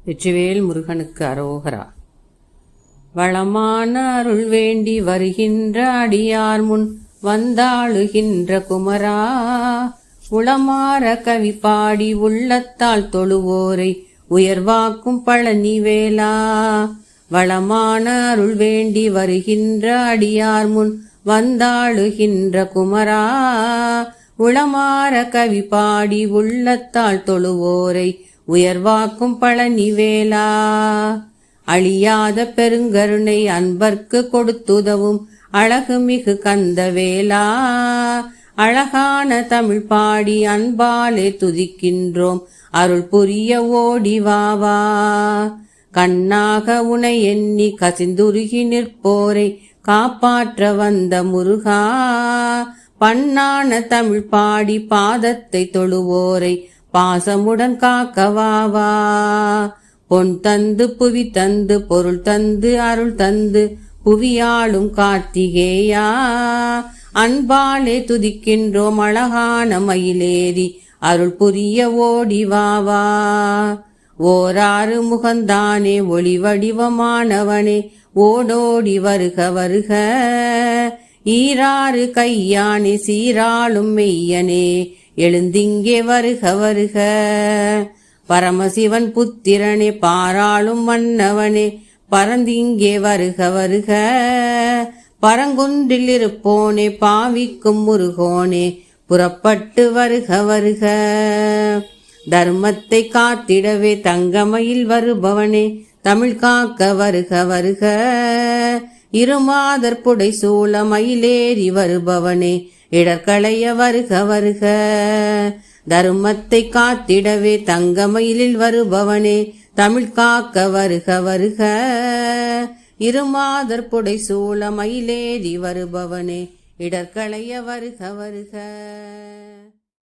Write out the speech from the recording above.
வெற்றிவேல் முருகனுக்கு அரோகரா. வளமான அருள் வேண்டி வருகின்ற அடியார் முன் வந்தாளுகின்ற குமரா, உளமாற கவி பாடி உள்ளத்தால் தொழுவோரை உயர்வாக்கும் பழனி வேலா. வளமான அருள் வேண்டி வருகின்ற அடியார் முன் வந்தாளுகின்ற குமரா, உளமாற கவி பாடி உள்ளத்தால் தொழுவோரை உயர்வாக்கும் பழனி வேலா. அழியாத பெருங்கருணை அன்பர்க்கு கொடுத்துதவும் அழகுமிகு கந்த வேலா. அழகான தமிழ் பாடி அன்பாலே துதிக்கின்றோம் அருள் புரிய ஓடி வாவா. கண்ணாக உனை எண்ணி கசிந்துருகி நிற்போரை காப்பாற்ற வந்த முருகா, பண்ணான தமிழ் பாடி பாதத்தை தொழுவோரை பாசமுடன் காக்கவாவா. பொன் தந்து புவி தந்து பொருள் தந்து அருள் தந்து புவியாளும் கார்த்திகேயா, அன்பாலே துதிக்கின்றோம் அழகான மயிலேறி அருள் புரிய ஓடி வாவா. ஓராறு முகந்தானே ஒளி வடிவமானவனே ஓடோடி வருக வருக. ஈராறு கையானே சீராளும் மெய்யனே எழுந்திங்கே வருக வருக. பரமசிவன் புத்திரனே பாராளும் மன்னவனே பரந்திங்கே வருக வருக. பரங்குன்றில் இருப்போனே பாவிக்கும் முருகோனே புறப்பட்டு வருக வருக. தர்மத்தை காத்திடவே தங்கமயில் வருபவனே தமிழ் காக்க வருக வருக. இருமாதர் புடை சூழ மயிலேறி வருபவனே இடர்களைய வருக வருக. தர்மத்தை காத்திடவே தங்கமயிலில் வருபவனே தமிழ் காக்க வருக வருக. இருமாதர் புடை சூழ மயிலேறி வருபவனே இடர்களைய வருக வருக.